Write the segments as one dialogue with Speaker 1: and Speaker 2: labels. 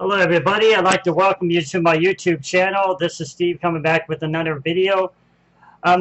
Speaker 1: Hello everybody, I'd like to welcome you to my YouTube channel. This is Steve coming back with another video.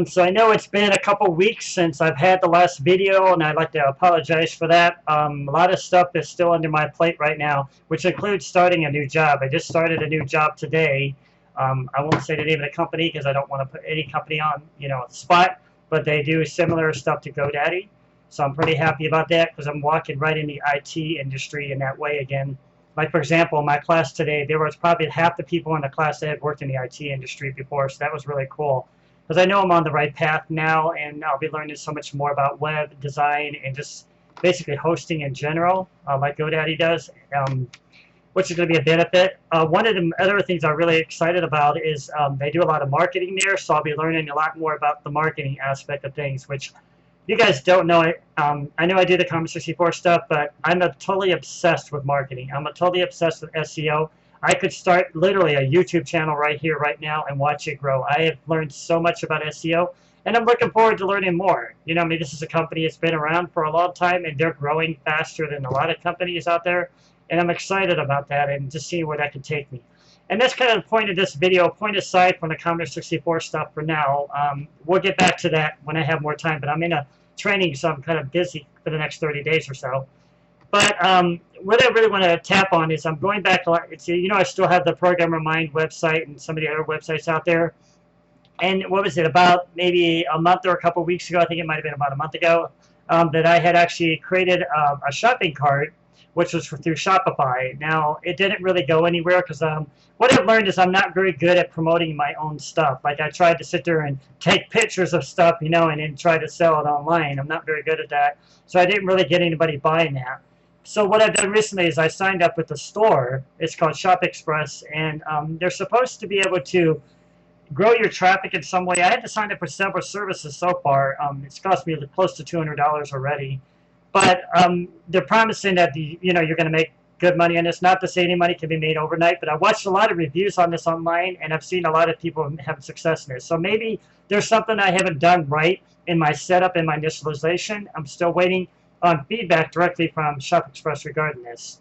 Speaker 1: So I know it's been a couple weeks since I've had the last video, and I'd like to apologize for that. A lot of stuff is still under my plate right now, which includes starting a new job. I just started a new job today. I won't say the name of the company because I don't want to put any company on, the spot, but they do similar stuff to GoDaddy. So I'm pretty happy about that because I'm walking right in the IT industry in that way again. Like, for example, in my class today, there was probably half the people in the class that had worked in the IT industry before, so that was really cool. Because I know I'm on the right path now, and I'll be learning so much more about web design and just basically hosting in general, like GoDaddy does, which is going to be a benefit. One of the other things I'm really excited about is they do a lot of marketing there, so I'll be learning a lot more about the marketing aspect of things, which you guys don't know it. I know I do the Commodore 64 stuff, but I'm totally obsessed with marketing. I'm totally obsessed with SEO. I could start literally a YouTube channel right here, right now, and watch it grow. I have learned so much about SEO, and I'm looking forward to learning more. I mean, this is a company that's been around for a long time, and they're growing faster than a lot of companies out there, and I'm excited about that and just seeing where that can take me. And that's kind of the point of this video, point aside from the Commodore 64 stuff for now. We'll get back to that when I have more time, but I'm in a training, so I'm kind of busy for the next 30 days or so. But what I really want to tap on is I'm going back to, I still have the Programmer Mind website and some of the other websites out there. And what was it, about maybe a month or a couple weeks ago, I think it might have been about a month ago, that I had actually created a shopping cart, which was through Shopify. Now, it didn't really go anywhere because what I've learned is I'm not very good at promoting my own stuff. Like, I tried to sit there and take pictures of stuff, and then try to sell it online. I'm not very good at that, so I didn't really get anybody buying that. So what I've done recently is I signed up with the store. It's called Shop Express, and they're supposed to be able to grow your traffic in some way. I had to sign up for several services so far. It's cost me close to $200 already. But they're promising that you're going to make good money on this. Not to say any money can be made overnight, but I watched a lot of reviews on this online, and I've seen a lot of people have success in this. So maybe there's something I haven't done right in my setup and my initialization. I'm still waiting on feedback directly from Shop Express regarding this.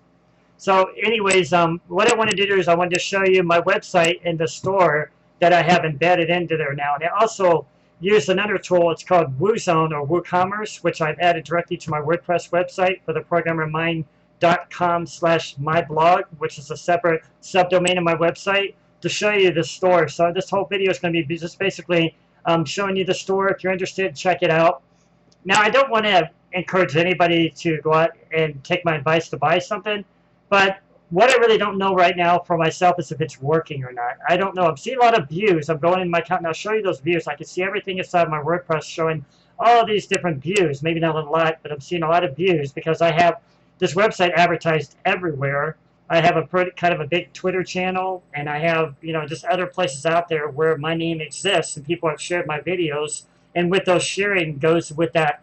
Speaker 1: So anyways, what I wanted to do is I wanted to show you my website and the store that I have embedded into there now. And I also use another tool. It's called WooZone or WooCommerce, which I've added directly to my WordPress website for the programmermind.com/myblog, which is a separate subdomain of my website, to show you the store. So this whole video is going to be just basically showing you the store. If you're interested, check it out. Now, I don't want to encourage anybody to go out and take my advice to buy something, but what I really don't know right now for myself is if it's working or not. I don't know. I'm seeing a lot of views. I'm going in my account, and I'll show you those views. I can see everything inside my WordPress showing all these different views. Maybe not a lot, but I'm seeing a lot of views because I have this website advertised everywhere. I have a kind of a big Twitter channel, and I have, just other places out there where my name exists, and people have shared my videos. And with those sharing goes with that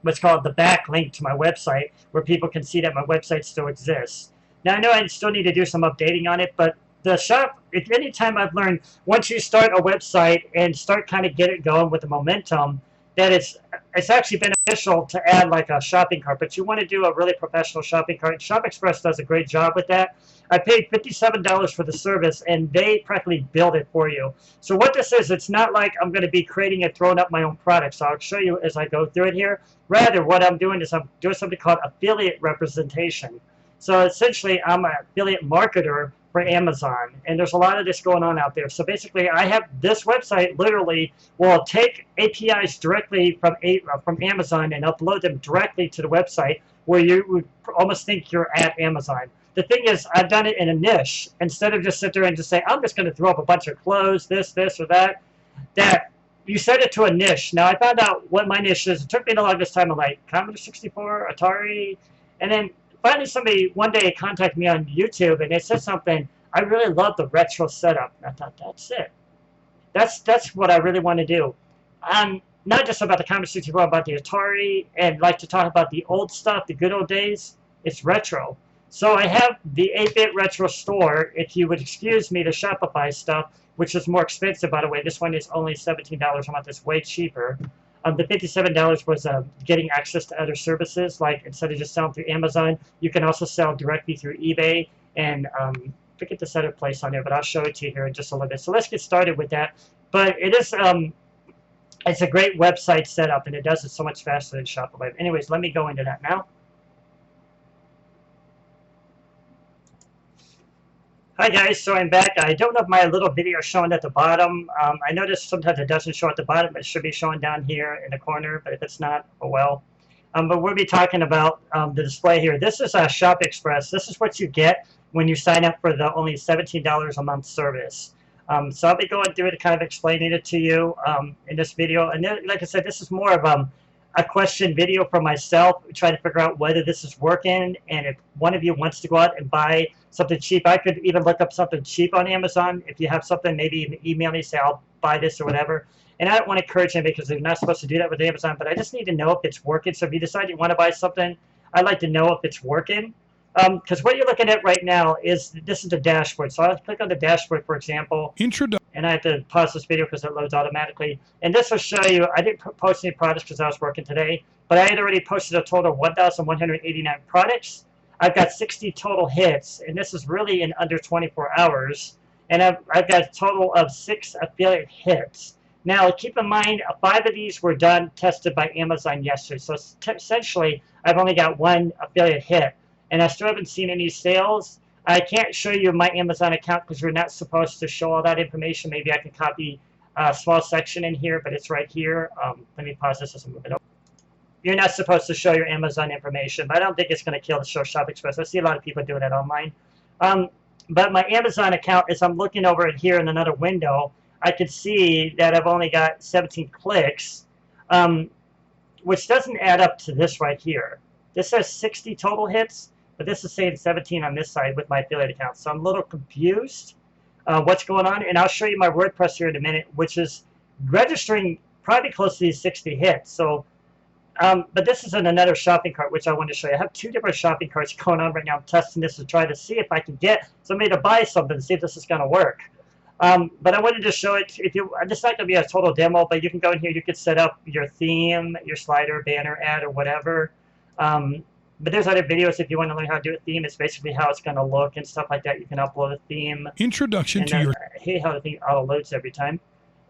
Speaker 1: what's called the backlink to my website, where people can see that my website still exists. Now, I know I still need to do some updating on it, but the shop, at any time I've learned, once you start a website and start kind of get it going with the momentum, that it's actually beneficial to add like a shopping cart. But you want to do a really professional shopping cart. Shop Express does a great job with that. I paid $57 for the service, and they practically build it for you. So what this is, it's not like I'm going to be creating and throwing up my own products. So I'll show you as I go through it here. Rather, what I'm doing is I'm doing something called affiliate representation. So essentially, I'm an affiliate marketer for Amazon, and there's a lot of this going on out there. So basically, I have this website literally will take APIs directly from Amazon and upload them directly to the website, where you would almost think you're at Amazon. The thing is, I've done it in a niche. Instead of just sit there and just say, I'm just going to throw up a bunch of clothes, this, or that, you set it to a niche. Now, I found out what my niche is. It took me the longest time. I'm like, Commodore 64, Atari, and then finally somebody one day contacted me on YouTube, and they said something, I really love the retro setup. And I thought, that's it. That's what I really want to do. Not just about the Commodore 64, about the Atari, and like to talk about the old stuff, the good old days. It's retro. So I have the 8-bit retro store, if you would excuse me, the Shopify stuff, which is more expensive, by the way. This one is only $17 a month. It's way cheaper. The $57 was getting access to other services, like instead of just selling through Amazon, you can also sell directly through eBay and forget the setup place on there, but I'll show it to you here in just a little bit. So let's get started with that. But it is it's a great website setup, and it does it so much faster than Shopify. Anyways, let me go into that now. Hi guys, so I'm back. I don't know if my little video is showing at the bottom. I noticed sometimes it doesn't show at the bottom, but it should be showing down here in the corner, but if it's not, oh well. But we'll be talking about the display here. This is a Shop Express. This is what you get when you sign up for the only $17 a month service. So I'll be going through it, kind of explaining it to you in this video. And then, like I said, this is more of a question video for myself, trying to figure out whether this is working, and if one of you wants to go out and buy something cheap. I could even look up something cheap on Amazon. If you have something, maybe even email me, say I'll buy this or whatever. And I don't want to encourage anybody because they're not supposed to do that with Amazon, but I just need to know if it's working. So if you decide you want to buy something, I'd like to know if it's working. Because what you're looking at right now is, this is the dashboard. So I'll click on the dashboard, for example. And I have to pause this video because it loads automatically. And this will show you, I didn't post any products because I was working today, but I had already posted a total of 1,189 products. I've got 60 total hits, and this is really in under 24 hours. And I've got a total of 6 affiliate hits. Now, keep in mind, 5 of these were tested by Amazon yesterday. So essentially, I've only got 1 affiliate hit. And I still haven't seen any sales. I can't show you my Amazon account because we're not supposed to show all that information. Maybe I can copy a small section in here, but it's right here. Let me pause this as I move it over. You're not supposed to show your Amazon information, but I don't think it's going to kill the show Shop Express. I see a lot of people doing that online. But my Amazon account, as I'm looking over it here in another window, I can see that I've only got 17 clicks, which doesn't add up to this right here. This says 60 total hits, but this is saying 17 on this side with my affiliate account. So I'm a little confused what's going on. And I'll show you my WordPress here in a minute, which is registering probably close to these 60 hits. So, but this is in another shopping cart, which I want to show you. I have 2 different shopping carts going on right now. I'm testing this to try to see if I can get somebody to buy something, see if this is going to work. But I wanted to show it. This is not going to be a total demo, but you can go in here. You could set up your theme, your slider, banner, ad, or whatever. But there's other videos if you want to learn how to do a theme. It's basically how it's going to look and stuff like that. You can upload a theme.
Speaker 2: Introduction to your...
Speaker 1: I hate how the thing auto-loads every time.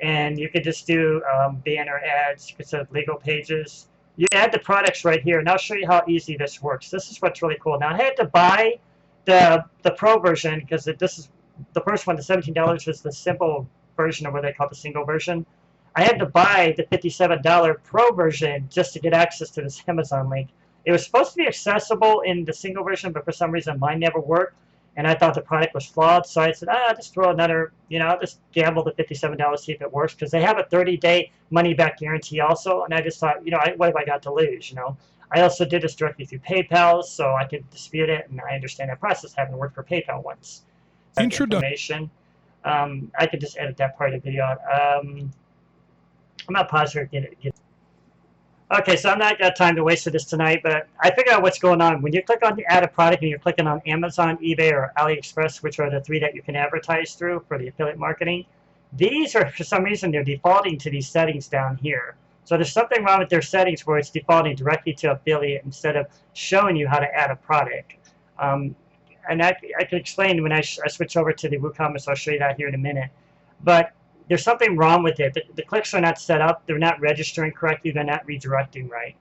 Speaker 1: And you could just do banner ads. You could set up legal pages. You add the products right here, and I'll show you how easy this works. This is what's really cool. Now, I had to buy the Pro version because this is the first one. The $17 was the simple version, or what they call the single version. I had to buy the $57 Pro version just to get access to this Amazon link. It was supposed to be accessible in the single version, but for some reason mine never worked, and I thought the product was flawed. So I said, I'll just throw another, I'll just gamble the $57, see if it works, because they have a 30-day money-back guarantee also. And I just thought, what have I got to lose, I also did this directly through PayPal, so I could dispute it, and I understand that process, having worked for PayPal once. Information. I could just edit that part of the video out. I'm not positive. Okay, so I'm not got time to waste for this tonight, but I figured out what's going on. When you click on the add a product and you're clicking on Amazon, eBay, or AliExpress, which are the 3 that you can advertise through for the affiliate marketing, these are, for some reason, they're defaulting to these settings down here. So there's something wrong with their settings where it's defaulting directly to affiliate instead of showing you how to add a product. And I can explain when I switch over to the WooCommerce. I'll show you that here in a minute. But there's something wrong with it. The clicks are not set up. They're not registering correctly. They're not redirecting right.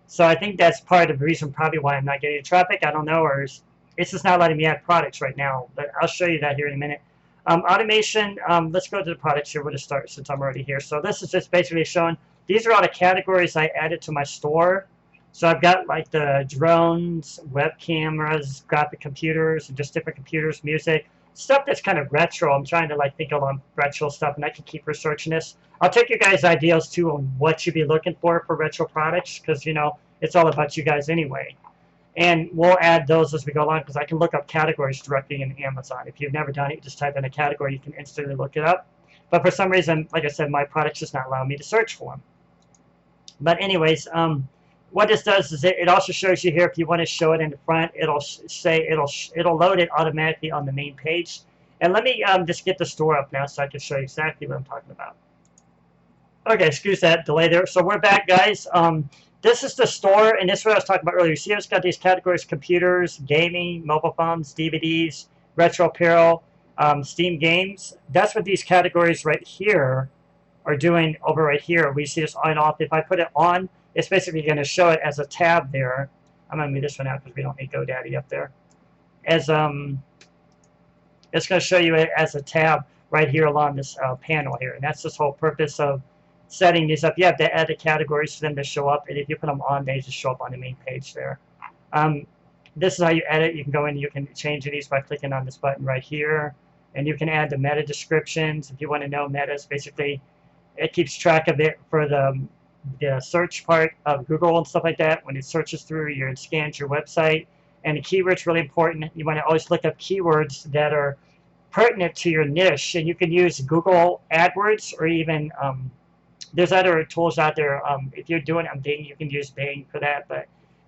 Speaker 1: So I think that's part of the reason probably why I'm not getting the traffic. I don't know, or it's just not letting me add products right now. But I'll show you that here in a minute. Automation, let's go to the products here. We'll just start since I'm already here. So this is just basically showing, these are all the categories I added to my store. So I've got like the drones, web cameras, graphic computers, and just different computers, music. Stuff that's kind of retro. I'm trying to think of retro stuff, and I can keep researching this. I'll take you guys' ideas too on what you'd be looking for retro products, because it's all about you guys anyway. And we'll add those as we go along, because I can look up categories directly in Amazon. If you've never done it, you just type in a category, you can instantly look it up. But for some reason, like I said, my product's just not allowing me to search for them. But anyways, what this does is it also shows you here, if you want to show it in the front, it'll say it'll load it automatically on the main page. And let me just get the store up now so I can show you exactly what I'm talking about. Okay, excuse that delay there. So we're back, guys. This is the store, and this is what I was talking about earlier. You see, it's got these categories: computers, gaming, mobile phones, DVDs, retro apparel, Steam games. That's what these categories right here are doing over right here. We see this on and off. If I put it on, it's basically going to show it as a tab there. I'm going to move this one out because we don't need GoDaddy up there. As it's going to show you it as a tab right here along this panel here. And that's this whole purpose of setting these up. You have to add the categories for them to show up. And if you put them on, they just show up on the main page there. This is how you edit. You can go in, you can change these by clicking on this button right here. And you can add the meta descriptions. If you want to know metas, basically, it keeps track of it for the search part of Google and stuff like that. When it searches through and scans your website. And the keyword's really important. You want to always look up keywords that are pertinent to your niche. And you can use Google AdWords or even, there's other tools out there. If you're doing it on Bing, you can use Bing for that. But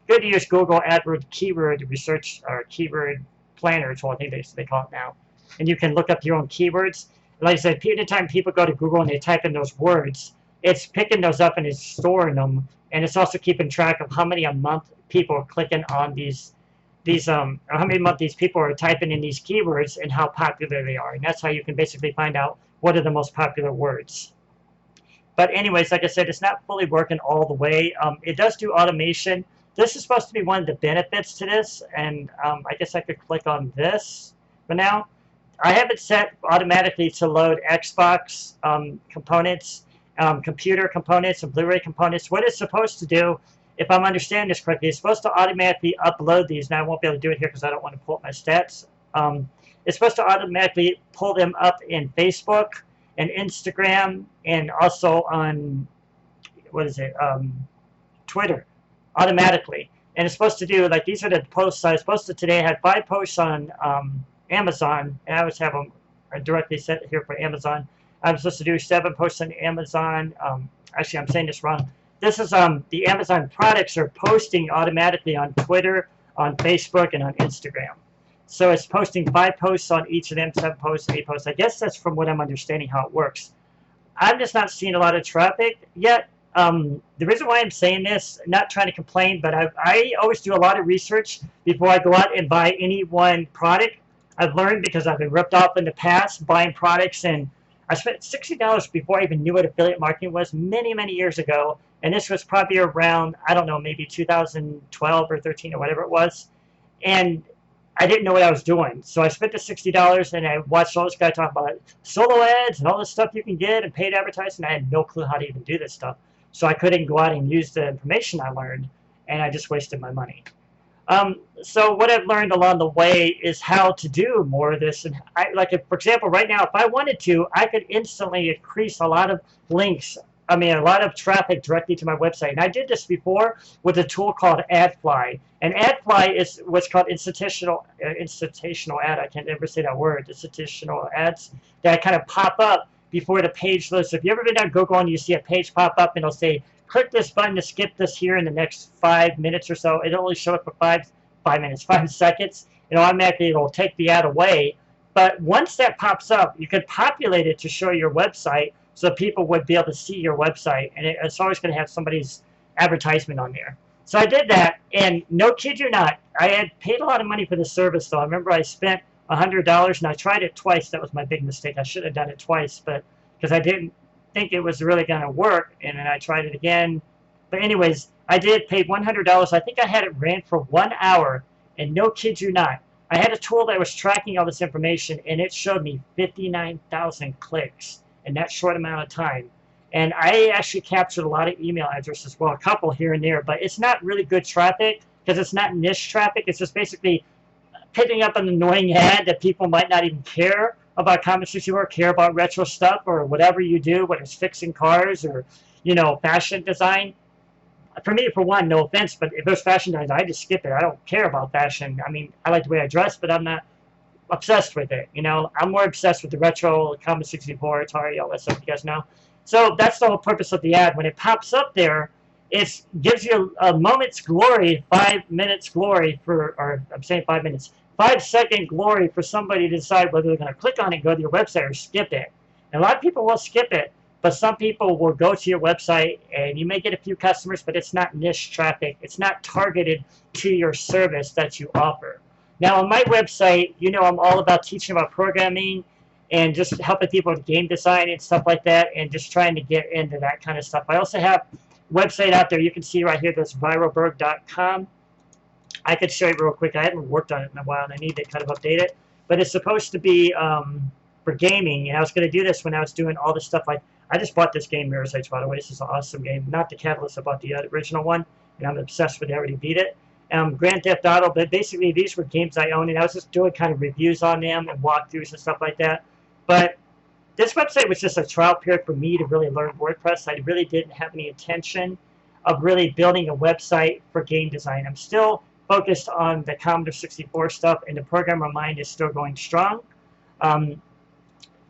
Speaker 1: good to use Google AdWords keyword research or keyword planner tool, I think they call it now. And you can look up your own keywords. Like I said, anytime people go to Google and they type in those words, it's picking those up and it's storing them. And it's also keeping track of how many a month people are clicking on or how many months these people are typing in these keywords and how popular they are. And that's how you can basically find out what are the most popular words. But anyways, like I said, it's not fully working all the way. It does do automation. This is supposed to be one of the benefits to this. And I guess I could click on this for now. I have it set automatically to load Xbox components, computer components, and Blu-ray components. What it's supposed to do, if I'm understanding this correctly, it's supposed to automatically upload these. Now, I won't be able to do it here because I don't want to pull up my stats. It's supposed to automatically pull them up in Facebook and Instagram and also on, Twitter, automatically. And it's supposed to do, like, these are the posts. I was supposed to today have 5 posts on Amazon, and I always have them directly set here for Amazon. I'm supposed to do 7 posts on Amazon. Actually, I'm saying this wrong. This is the Amazon products are posting automatically on Twitter, on Facebook, and on Instagram. So it's posting 5 posts on each of them, 7 posts, 8 posts. I guess that's from what I'm understanding how it works. I'm just not seeing a lot of traffic yet. The reason why I'm saying this, not trying to complain, but I always do a lot of research before I go out and buy any one product. I've learned because I've been ripped off in the past buying products, and I spent $60 before I even knew what affiliate marketing was many, many years ago. And this was probably around, I don't know, maybe 2012 or 13 or whatever it was. And I didn't know what I was doing. So I spent the $60 and I watched all this guy talk about solo ads and all this stuff you can get and paid advertising. I had no clue how to even do this stuff. So I couldn't go out and use the information I learned, and I just wasted my money. So what I've learned along the way is how to do more of this. And for example, right now, if I wanted to, I could instantly increase a lot of links. A lot of traffic directly to my website. And I did this before with a tool called AdFly. And AdFly is what's called institutional ad. I can't ever say that word. Institutional ads that kind of pop up before the page loads. So if you've ever been on Google and you see a page pop up and it'll say, click this button to skip this here in the next 5 minutes or so. It'll only show up for 5 seconds. And automatically it'll take the ad away. But once that pops up, you can populate it to show your website so people would be able to see your website. And it's always going to have somebody's advertisement on there. So I did that, and no kid you not, I had paid a lot of money for the service, though. I remember I spent $100, and I tried it twice. That was my big mistake. I should have done it twice, but because I didn't think it was really going to work, and then I tried it again. But anyways, I did pay $100. I think I had it ran for 1 hour, and no kid you not, I had a tool that was tracking all this information, and it showed me 59,000 clicks in that short amount of time. And I actually captured a lot of email addresses as well, a couple here and there, but it's not really good traffic because it's not niche traffic. It's just basically picking up an annoying ad that people might not even care about Commodore 64, care about retro stuff or whatever you do, whether it's fixing cars or, fashion design. For me, for one, no offense, but if there's fashion design, I just skip it. I don't care about fashion. I like the way I dress, but I'm not obsessed with it. I'm more obsessed with the retro, Commodore 64, Atari, all that stuff, you guys know. So that's the whole purpose of the ad. When it pops up there, it gives you a moment's glory, 5 minutes glory or I'm saying 5 minutes, 5-second glory for somebody to decide whether they're going to click on it, go to your website, or skip it. And a lot of people will skip it, but some people will go to your website, and you may get a few customers, but it's not niche traffic. It's not targeted to your service that you offer. Now on my website, you know, I'm all about teaching about programming and just helping people with game design and stuff like that, and just trying to get into that kind of stuff. I also have a website out there you can see right here, that's viralberg.com. I could show you real quick. I haven't worked on it in a while, and I need to kind of update it. But it's supposed to be for gaming, and I was going to do this when I was doing all this stuff. Like, I just bought this game, Mirror's Edge, by the way. This is an awesome game. Not the Catalyst, I bought the original one, and I'm obsessed with it. I already beat it. Grand Theft Auto, but basically these were games I own, and I was just doing kind of reviews on them and walkthroughs and stuff like that. But this website was just a trial period for me to really learn WordPress. I really didn't have any intention of really building a website for game design. I'm still focused on the Commodore 64 stuff, and the programmer mind is still going strong.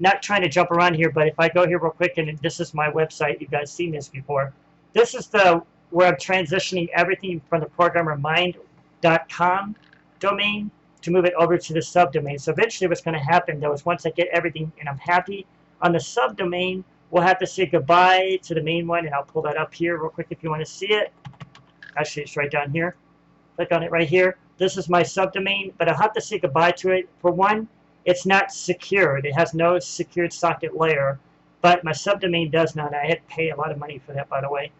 Speaker 1: Not trying to jump around here, but if I go here real quick, and this is my website, you guys seen this before. This is the where I'm transitioning everything from the programmermind.com domain to move it over to the subdomain. So eventually what's going to happen, though, is once I get everything and I'm happy on the subdomain, we'll have to say goodbye to the main one, and I'll pull that up here real quick if you want to see it. Actually, it's right down here. Click on it right here. This is my subdomain, but I'll have to say goodbye to it. For one, it's not secured. It has no secured socket layer, but my subdomain does not. I had to pay a lot of money for that, by the way.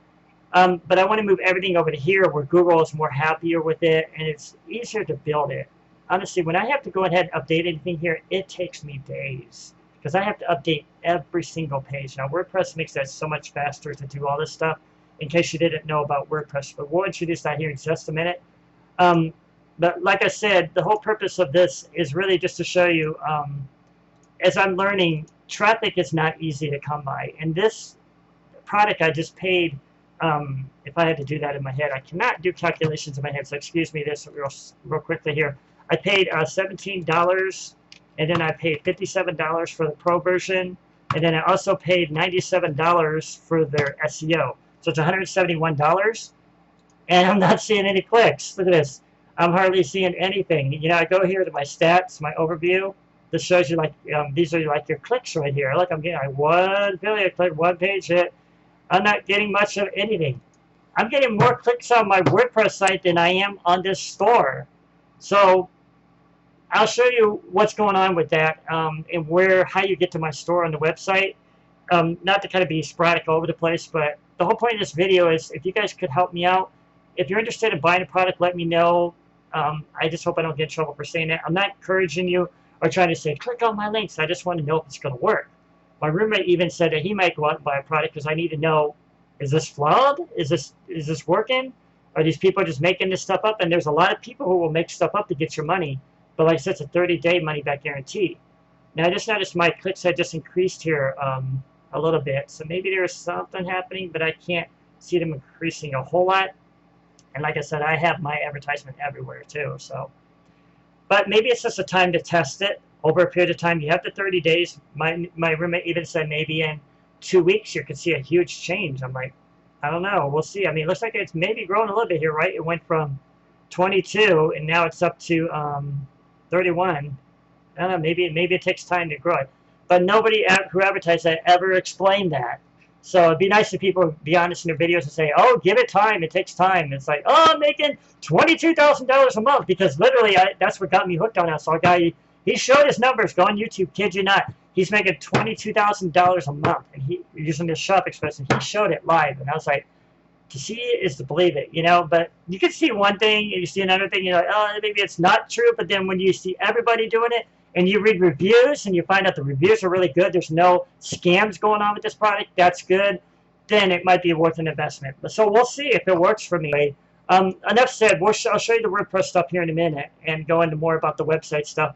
Speaker 1: But I want to move everything over to here where Google is more happier with it, and it's easier to build it. Honestly, when I have to go ahead and update anything here, it takes me days because I have to update every single page. Now, WordPress makes that so much faster to do all this stuff, in case you didn't know about WordPress. But we'll introduce that here in just a minute. But like I said, the whole purpose of this is really just to show you, as I'm learning, traffic is not easy to come by. And this product I just paid, if I had to do that in my head, I cannot do calculations in my head, so excuse me this real quickly here. I paid $17, and then I paid $57 for the Pro version, and then I also paid $97 for their SEO. So it's $171, and I'm not seeing any clicks. Look at this. I'm hardly seeing anything. You know, I go here to my stats, my overview. This shows you, like, these are like your clicks right here. Look, I'm getting one affiliate click, one page hit. I'm not getting much of anything. I'm getting more clicks on my WordPress site than I am on this store. So I'll show you what's going on with that, and how you get to my store on the website. Not to kind of be sporadic all over the place, but the whole point of this video is if you guys could help me out. If you're interested in buying a product, let me know. I just hope I don't get in trouble for saying that. I'm not encouraging you or trying to say, click on my links. I just want to know if it's going to work. My roommate even said that he might go out and buy a product because I need to know, is this flawed? Is this working? Are these people just making this stuff up? And there's a lot of people who will make stuff up to get your money. But like I said, it's a 30-day money-back guarantee. Now, I just noticed my clicks had just increased here a little bit. So maybe there's something happening, but I can't see them increasing a whole lot. And like I said, I have my advertisement everywhere too. So, but maybe it's just a time to test it over a period of time. You have the 30 days. My roommate even said maybe in 2 weeks you could see a huge change. I'm like, I don't know. We'll see. I mean, it looks like it's maybe growing a little bit here, right? It went from 22 and now it's up to 31. I don't know. Maybe it takes time to grow it. But nobody who advertised that ever explained that. So it'd be nice if people would be honest in their videos and say, oh, give it time. It takes time. It's like, oh, I'm making $22,000 a month, because literally that's what got me hooked on that. So a guy, he showed his numbers. Go on YouTube, kid you not. He's making $22,000 a month, and he using this shop expression. He showed it live, and I was like, to see it is to believe it, you know. But you can see one thing, and you see another thing, you're like, oh, maybe it's not true. But then when you see everybody doing it, and you read reviews, and you find out the reviews are really good, there's no scams going on with this product, that's good, then it might be worth an investment. But so we'll see if it works for me. Enough said. I'll show you the WordPress stuff here in a minute and go into more about the website stuff.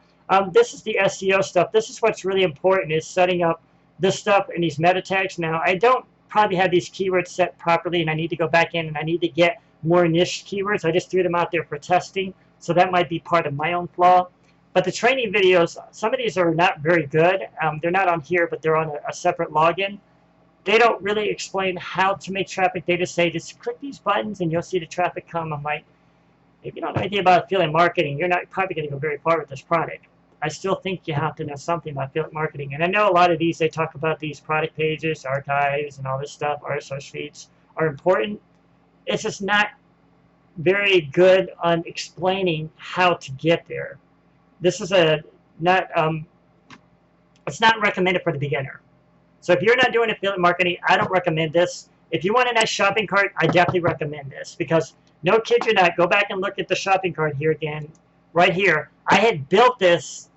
Speaker 1: This is the SEO stuff. This is what's really important, is setting up this stuff and these meta tags. Now, I don't probably have these keywords set properly, and I need to go back in and I need to get more niche keywords. I just threw them out there for testing, so that might be part of my own flaw. But the training videos, some of these are not very good. They're not on here, but they're on a separate login. They don't really explain how to make traffic. They just say, just click these buttons and you'll see the traffic come. I'm like, if you don't know anything about affiliate marketing, you're not probably going to go very far with this product. I still think you have to know something about affiliate marketing. And I know a lot of these, they talk about these product pages, archives, and all this stuff, RSS feeds are important. It's just not very good on explaining how to get there. This is not it's not recommended for the beginner. So if you're not doing affiliate marketing, I don't recommend this. If you want a nice shopping cart, I definitely recommend this, because no kid you not, go back and look at the shopping cart here again, right here. I had built this,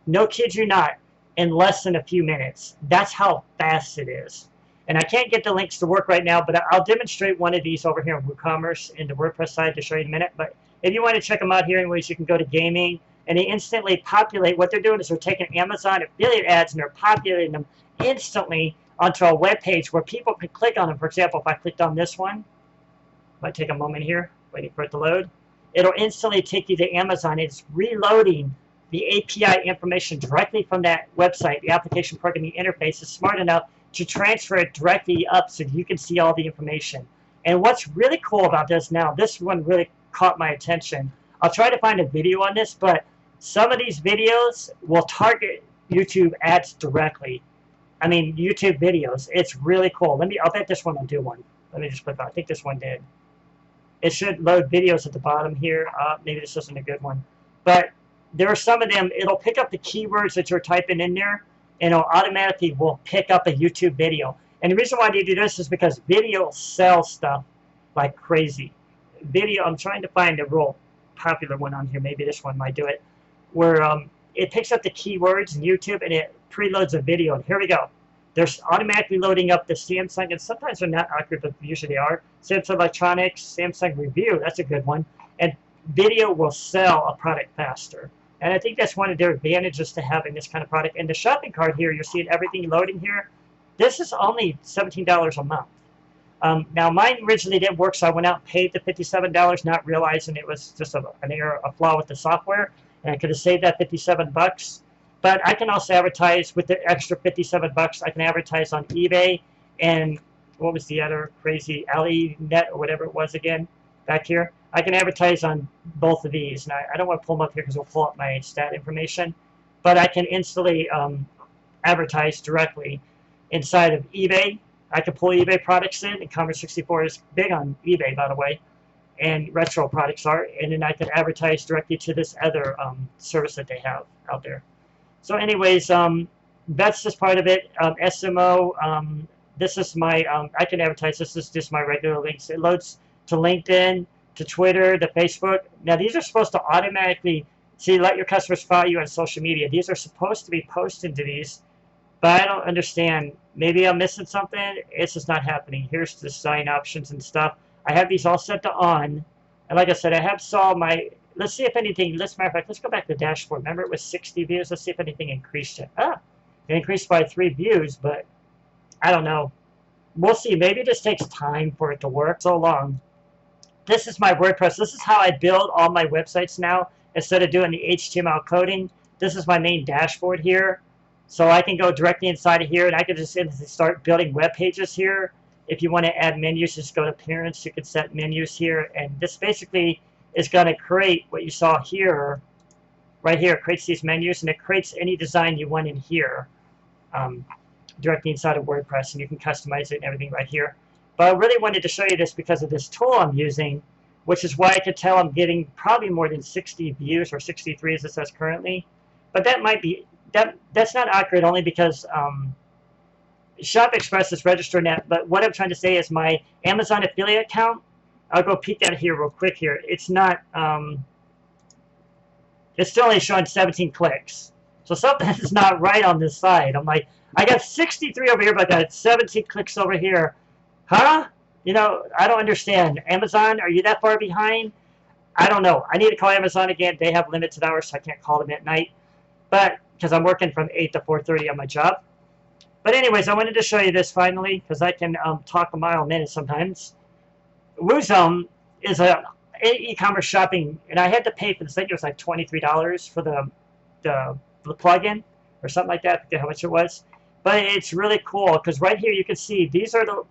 Speaker 1: no kid you not, in less than a few minutes. That's how fast it is. And I can't get the links to work right now, but I'll demonstrate one of these over here on WooCommerce in the WordPress side to show you in a minute. But if you want to check them out here anyways, you can go to gaming, and they instantly populate. What they're doing is they're taking Amazon affiliate ads and they're populating them instantly onto a web page where people can click on them. For example, if I clicked on this one, might take a moment here, waiting for it to load. It'll instantly take you to Amazon. It's reloading the API information directly from that website. The application programming interface is smart enough to transfer it directly up so you can see all the information. And what's really cool about this now, this one really caught my attention. I'll try to find a video on this, but some of these videos will target YouTube ads directly. I mean, YouTube videos. It's really cool. I'll bet this one will do one. Let me just click on. I think this one did. It should load videos at the bottom here. Maybe this isn't a good one. But there are some of them, it'll pick up the keywords that you're typing in there, and it'll automatically will pick up a YouTube video. And the reason why they do this is because video sells stuff like crazy. Video, I'm trying to find a real popular one on here. Maybe this one might do it. Where it picks up the keywords in YouTube and it preloads a video. And here we go. They're automatically loading up the Samsung, and sometimes they're not accurate, but usually they are. Samsung Electronics, Samsung Review, that's a good one. And video will sell a product faster. And I think that's one of their advantages to having this kind of product. And the shopping cart here, you're seeing everything loading here. This is only $17 a month. Now, mine originally didn't work, so I went out and paid the $57, not realizing it was just an error, a flaw with the software. And I could have saved that $57. But I can also advertise with the extra $57. I can advertise on eBay and what was the other crazy AliNet or whatever it was again back here. I can advertise on both of these. And I don't want to pull them up here because it'll pull up my stat information. But I can instantly advertise directly inside of eBay. I can pull eBay products in, and Commerce64 is big on eBay, by the way, and retro products are. And then I can advertise directly to this other service that they have out there. So anyways, that's just part of it. SMO, this is my, I can advertise, this is just my regular links. It loads to LinkedIn, to Twitter, to Facebook. Now these are supposed to automatically, see, let your customers follow you on social media. These are supposed to be posted to these, but I don't understand. Maybe I'm missing something. It's just not happening. Here's the sign options and stuff. I have these all set to on. And like I said, I have saw my, let's see if anything, matter of fact, let's go back to the dashboard. Remember it was 60 views? Let's see if anything increased it. It increased by 3 views, but I don't know. We'll see. Maybe it just takes time for it to work so long. This is my WordPress. This is how I build all my websites now. Instead of doing the HTML coding, this is my main dashboard here. So I can go directly inside of here, and I can just start building web pages here. If you want to add menus, just go to Appearance. You can set menus here, and this basically is going to create what you saw here, right here. It creates these menus, and it creates any design you want in here directly inside of WordPress, and you can customize it and everything right here. But I really wanted to show you this because of this tool I'm using, which is why I could tell I'm getting probably more than 60 views, or 63 as it says currently. But that might be, that's not accurate, only because Shop Express is registered net. But what I'm trying to say is my Amazon affiliate account, I'll go peek at it here real quick here. It's not, it's still only showing 17 clicks. So something's not right on this side. I'm like, I got 63 over here, but I got 17 clicks over here. Huh? You know, I don't understand. Amazon, are you that far behind? I don't know. I need to call Amazon again. They have limited hours, so I can't call them at night. But, because I'm working from 8 to 4:30 on my job. But anyways, I wanted to show you this finally, because I can talk a mile a minute sometimes. Woozone is an e-commerce shopping, and I had to pay for this. I think it was like $23 for the plugin, or something like that. I forget how much it was. But it's really cool, because right here you can see, these are the,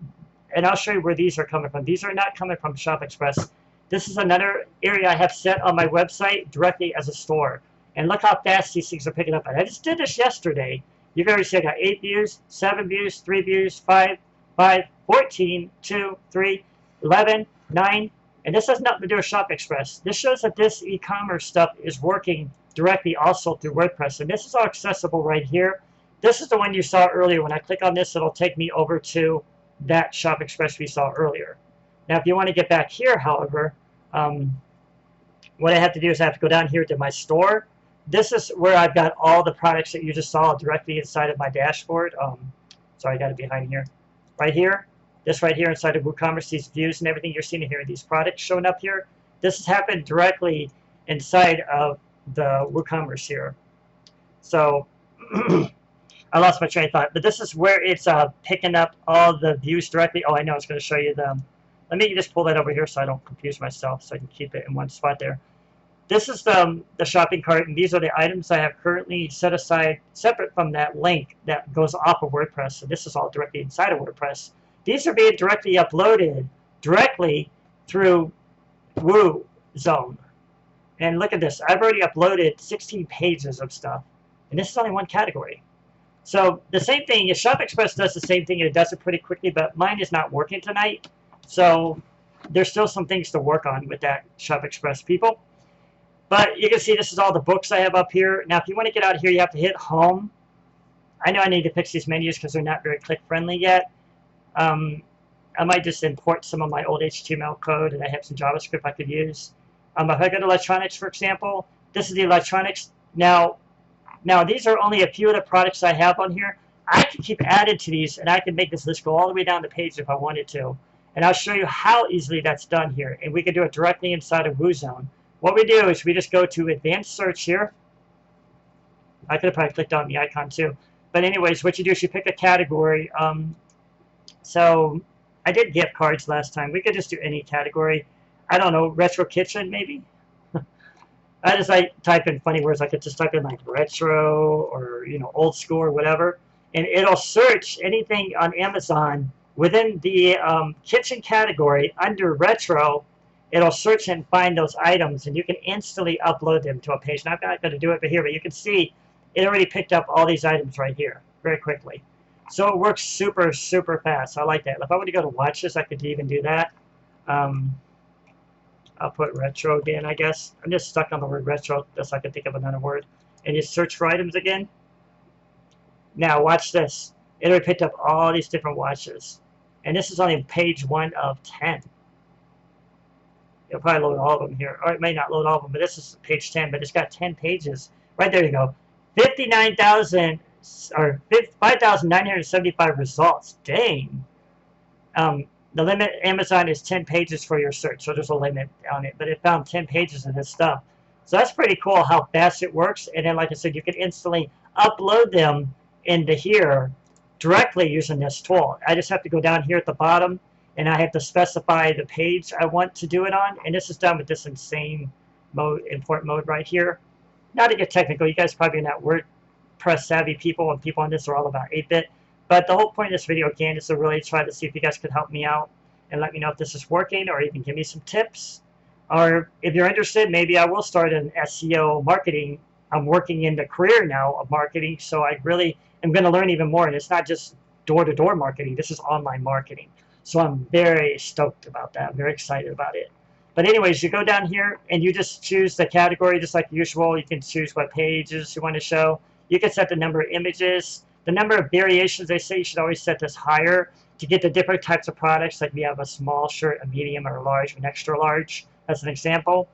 Speaker 1: and I'll show you where these are coming from. These are not coming from Shop Express. This is another area I have set on my website directly as a store. And look how fast these things are picking up. And I just did this yesterday. You can already see I got 8 views, 7 views, 3 views, 5, 14, 2, 3, 11, 9, And this has nothing to do with Shop Express. This shows that this e-commerce stuff is working directly also through WordPress. And this is all accessible right here. This is the one you saw earlier. When I click on this, it'll take me over to that Shop Express we saw earlier. Now, if you want to get back here, however, what I have to do is I have to go down here to my store. This is where I've got all the products that you just saw directly inside of my dashboard. Sorry, I got it behind here. Right here. This right here inside of WooCommerce, these views and everything you're seeing here, these products showing up here. This has happened directly inside of the WooCommerce here. So I lost my train of thought, but this is where it's picking up all the views directly. Oh, I know, it's going to show you them. Let me just pull that over here so I don't confuse myself, so I can keep it in one spot there. This is the shopping cart, and these are the items I have currently set aside separate from that link that goes off of WordPress. So this is all directly inside of WordPress. These are being directly uploaded directly through WooZone. And look at this. I've already uploaded 16 pages of stuff, and this is only one category. So the same thing, if Shop Express does the same thing, and it does it pretty quickly, but mine is not working tonight. So there's still some things to work on with that Shop Express, people. But you can see this is all the books I have up here. Now, if you want to get out of here, you have to hit home. I know I need to fix these menus because they're not very click-friendly yet. I might just import some of my old HTML code, and I have some JavaScript I could use. If I go to electronics, for example, this is the electronics. Now these are only a few of the products I have on here. I can keep adding to these, and I can make this list go all the way down the page if I wanted to. And I'll show you how easily that's done here. And we can do it directly inside of WooZone. What we do is we just go to Advanced Search here. I could have probably clicked on the icon too. But anyways, what you do is you pick a category. So I did gift cards last time. We could just do any category. I don't know, retro kitchen maybe? I just like type in funny words. I could just type in like retro or, you know, old school or whatever. And it'll search anything on Amazon within the kitchen category under retro. It'll search and find those items, and you can instantly upload them to a page. Now, I'm not going to do it here, but you can see it already picked up all these items right here very quickly. So it works super, super fast. I like that. If I were to go to watch this, I could even do that. I'll put retro again, I guess. I'm just stuck on the word retro, just so I can think of another word. And you search for items again. Now, watch this. It already picked up all these different watches. And this is only page 1 of 10. It'll probably load all of them here. Or it may not load all of them, but this is page 10. But it's got 10 pages. Right there you go. 59,000 or 5,975 results. Dang. The limit Amazon is 10 pages for your search, so there's a limit on it. But it found 10 pages of this stuff. So that's pretty cool how fast it works. And then, like I said, you can instantly upload them into here directly using this tool. I just have to go down here at the bottom, and I have to specify the page I want to do it on. And this is done with this insane mode, import mode right here. Not to get technical, you guys probably are not WordPress savvy people, and people on this are all about 8-bit. But the whole point of this video, again, is to really try to see if you guys could help me out and let me know if this is working, or even give me some tips. Or if you're interested, maybe I will start an SEO marketing. I'm working in the career now of marketing, so I really am going to learn even more. And it's not just door-to-door marketing. This is online marketing. So I'm very stoked about that. I'm very excited about it. But anyways, you go down here, and you just choose the category just like usual. You can choose what pages you want to show. You can set the number of images. The number of variations, they say you should always set this higher to get the different types of products. Like we have a small shirt, a medium, or a large, an extra large. That's an example.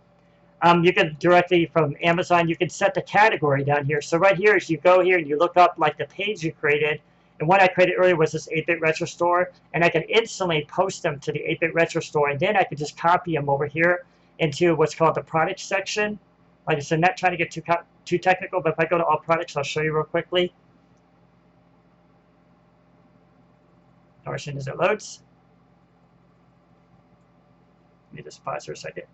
Speaker 1: You can directly from Amazon, you can set the category down here. So right here, as you go here and you look up like the page you created, and what I created earlier was this 8-bit retro store, and I can instantly post them to the 8-bit retro store, and then I could just copy them over here into what's called the product section. Like I said, not trying to get too technical, but if I go to all products, I'll show you real quickly. Or as soon as it loads. Let me just pause for a second.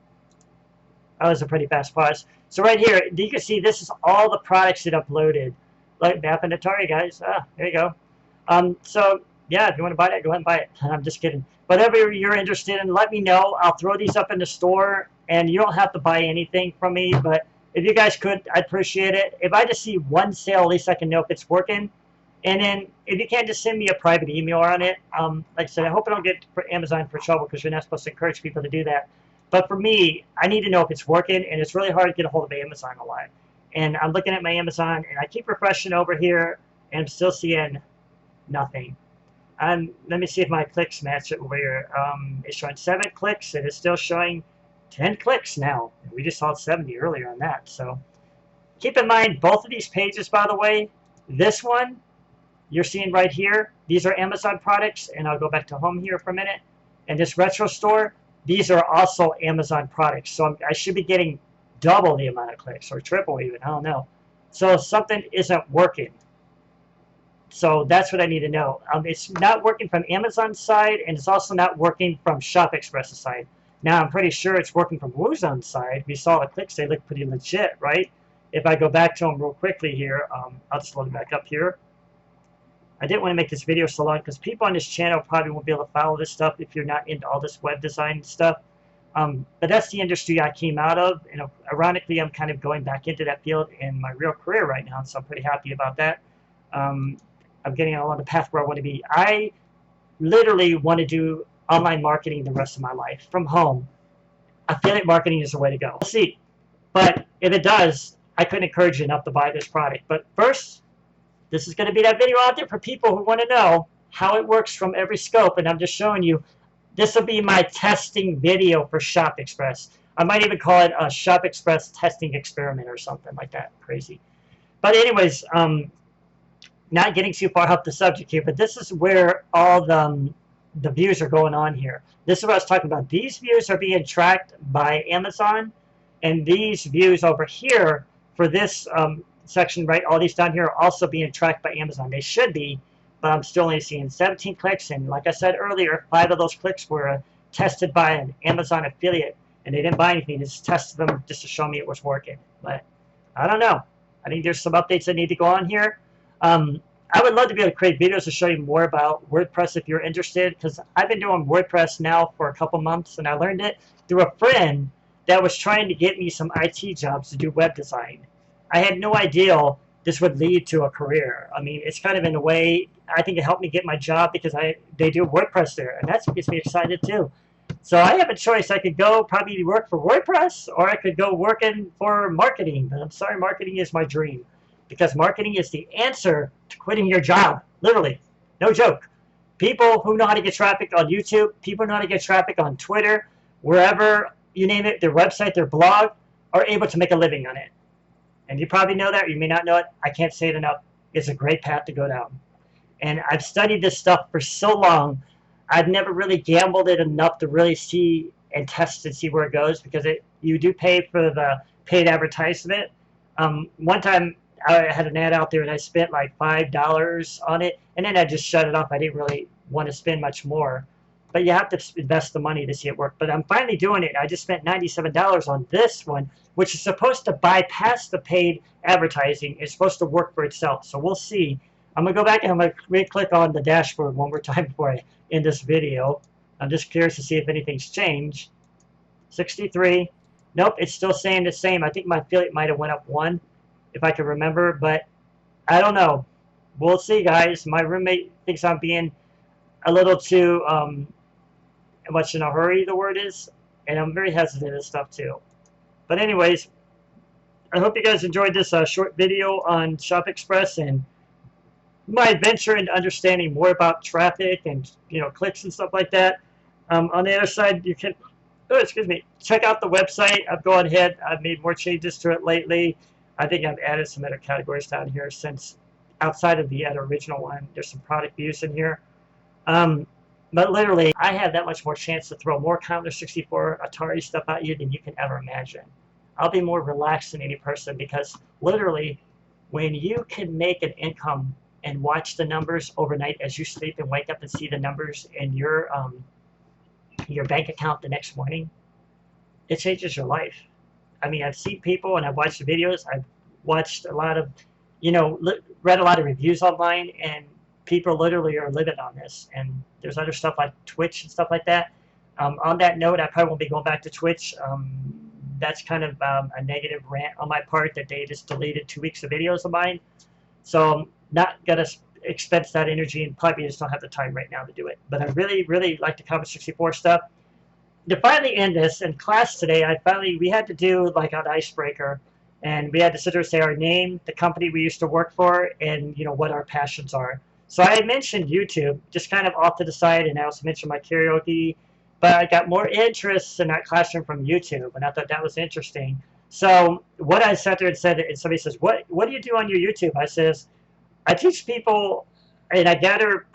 Speaker 1: That was a pretty fast pause. So right here, you can see this is all the products it uploaded. Like map inventory, guys. There you go. So yeah, if you want to buy that, go ahead and buy it. I'm just kidding. Whatever you're interested in, let me know. I'll throw these up in the store, and you don't have to buy anything from me. But if you guys could, I'd appreciate it. If I just see one sale, at least I can know if it's working. And then if you can, just send me a private email on it. Like I said, I hope I don't get Amazon for trouble, because you're not supposed to encourage people to do that. But for me, I need to know if it's working, and it's really hard to get a hold of Amazon a lot. And I'm looking at my Amazon, and I keep refreshing over here, and I'm still seeing nothing. Let me see if my clicks match it over here. It's showing 7 clicks, and it's still showing 10 clicks now. We just saw 70 earlier on that. So keep in mind, both of these pages, by the way, this one you're seeing right here, these are Amazon products, and I'll go back to home here for a minute. And this retro store, these are also Amazon products. So I should be getting double the amount of clicks, or triple even, I don't know. So something isn't working. So that's what I need to know. It's not working from Amazon's side, and it's also not working from Shop Express's side. Now, I'm pretty sure it's working from Woozon's side. We saw the clicks. They look pretty legit, right? If I go back to them real quickly here, I'll just load it back up here. I didn't want to make this video so long because people on this channel probably won't be able to follow this stuff if you're not into all this web design stuff. But that's the industry I came out of. And ironically, I'm kind of going back into that field in my real career right now, so I'm pretty happy about that. I'm getting on the path where I want to be. I literally want to do online marketing the rest of my life from home. Affiliate marketing is the way to go. We'll see. But if it does, I couldn't encourage you enough to buy this product. But first, this is going to be that video out there for people who want to know how it works from every scope. And I'm just showing you, this will be my testing video for Shop Express. I might even call it a Shop Express testing experiment or something like that. Crazy. But anyways, not getting too far off the subject here, but this is where all the views are going on here. This is what I was talking about. These views are being tracked by Amazon, and these views over here for this section, right, all these down here are also being tracked by Amazon. They should be, but I'm still only seeing 17 clicks, and like I said earlier, 5 of those clicks were tested by an Amazon affiliate, and they didn't buy anything. They just tested them just to show me it was working. But I don't know. I think there's some updates that need to go on here. I would love to be able to create videos to show you more about WordPress if you're interested, because I've been doing WordPress now for a couple months, and I learned it through a friend that was trying to get me some IT jobs to do web design. I had no idea this would lead to a career. I mean, it's kind of in a way, I think it helped me get my job because they do WordPress there, and that's what gets me excited too. So I have a choice. I could go probably work for WordPress, or I could go working for marketing. But I'm sorry, marketing is my dream, because marketing is the answer to quitting your job. Literally. No joke. People who know how to get traffic on YouTube, people who know how to get traffic on Twitter, wherever you name it, their website, their blog, are able to make a living on it. And you probably know that, or you may not know it. I can't say it enough. It's a great path to go down. And I've studied this stuff for so long, I've never really gambled it enough to really see and test and see where it goes, because you do pay for the paid advertisement. One time I had an ad out there and I spent like $5 on it, and then I just shut it off. I didn't really want to spend much more. But you have to invest the money to see it work. But I'm finally doing it. I just spent $97 on this one, which is supposed to bypass the paid advertising. It's supposed to work for itself. So we'll see. I'm going to go back and I'm going to re-click on the dashboard one more time before I end this video. I'm just curious to see if anything's changed. 63. Nope, it's still saying the same. I think my affiliate might have went up 1, if I can remember. But I don't know. We'll see, guys. My roommate thinks I'm being a little too much in a hurry, the word is, and I'm very hesitant and stuff too. But anyways, I hope you guys enjoyed this short video on Shop Express and my adventure into understanding more about traffic and clicks and stuff like that. On the other side, you can check out the website. I've gone ahead, I've made more changes to it lately. I think I've added some other categories down here since outside of the original one. There's some product views in here. But literally, I have that much more chance to throw more Commodore 64 Atari stuff at you than you can ever imagine. I'll be more relaxed than any person, because literally, when you can make an income and watch the numbers overnight as you sleep and wake up and see the numbers in your bank account the next morning, it changes your life. I mean, I've seen people and I've watched the videos. I've watched a lot of, read a lot of reviews online, and people literally are living on this. And there's other stuff like Twitch and stuff like that. On that note, I probably won't be going back to Twitch. That's kind of a negative rant on my part that they just deleted 2 weeks of videos of mine. So I'm not going to expense that energy, and probably just don't have the time right now to do it. But I really, really like the Commodore 64 stuff. to finally end this in class today, we had to do like an icebreaker, and we had to sit there and say our name, the company we used to work for, and what our passions are. So I mentioned YouTube, just kind of off to the side, and I also mentioned my karaoke, but I got more interest in that classroom from YouTube, and I thought that was interesting. So what I sat there and said, and somebody says, what do you do on your YouTube? I says, I teach people, and I gather,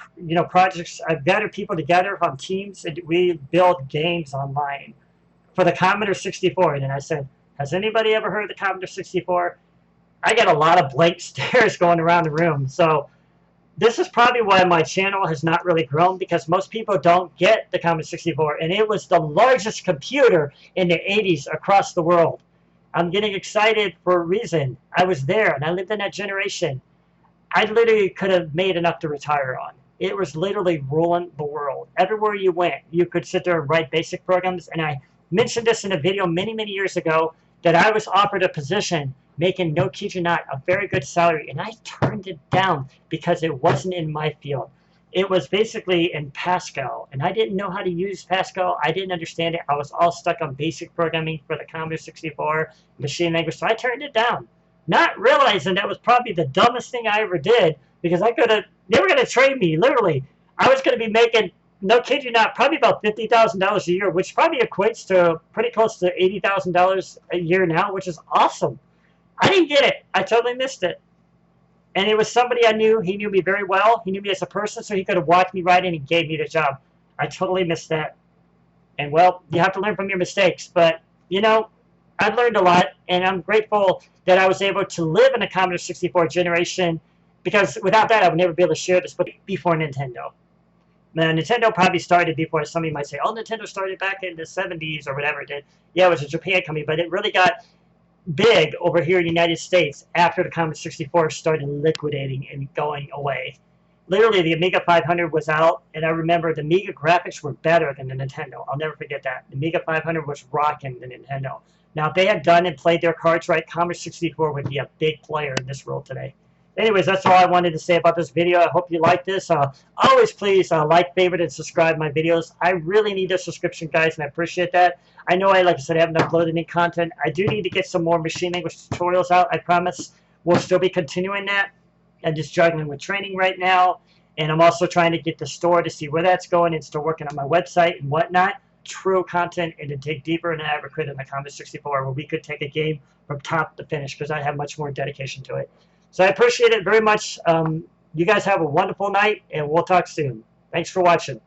Speaker 1: projects. I gather people together on teams, and we build games online for the Commodore 64. And then I said, has anybody ever heard of the Commodore 64? I get a lot of blank stares going around the room. So this is probably why my channel has not really grown, because most people don't get the Commodore 64. And it was the largest computer in the 80s across the world. I'm getting excited for a reason. I was there, and I lived in that generation. I literally could have made enough to retire on. It was literally ruling the world. Everywhere you went, you could sit there and write basic programs. And I mentioned this in a video many, many years ago, that I was offered a position making, no kid you not, a very good salary. And I turned it down because it wasn't in my field. It was basically in Pascal. And I didn't know how to use Pascal. I didn't understand it. I was all stuck on basic programming for the Commodore 64 machine language. So I turned it down, not realizing that was probably the dumbest thing I ever did, because they were going to train me, literally. I was going to be making, no kid you not, probably about $50,000 a year, which probably equates to pretty close to $80,000 a year now, which is awesome. I didn't get it. I totally missed it. And it was somebody I knew. He knew me very well. He knew me as a person, so he could have watched me write, and he gave me the job. I totally missed that. And, well, you have to learn from your mistakes. But, I've learned a lot, and I'm grateful that I was able to live in the Commodore 64 generation, because without that, I would never be able to share this book before Nintendo. Now, Nintendo probably started before. Somebody might say, oh, Nintendo started back in the 70s or whatever it did. Yeah, it was a Japan company, but it really got big over here in the United States after the Commodore 64 started liquidating and going away. Literally, the Amiga 500 was out, and I remember the Amiga graphics were better than the Nintendo. I'll never forget that. The Amiga 500 was rocking the Nintendo. Now, if they had done and played their cards right, Commodore 64 would be a big player in this world today. Anyways, that's all I wanted to say about this video. I hope you like this. Always please like, favorite, and subscribe my videos. I really need a subscription, guys, and I appreciate that. I know, like I said, I haven't uploaded any content. I do need to get some more machine language tutorials out. I promise we'll still be continuing that. I'm just juggling with training right now, and I'm also trying to get the store to see where that's going, and still working on my website and whatnot. True content, and to dig deeper than I ever could in the Commodore 64, where we could take a game from top to finish, because I have much more dedication to it. So I appreciate it very much. You guys have a wonderful night, and we'll talk soon. Thanks for watching.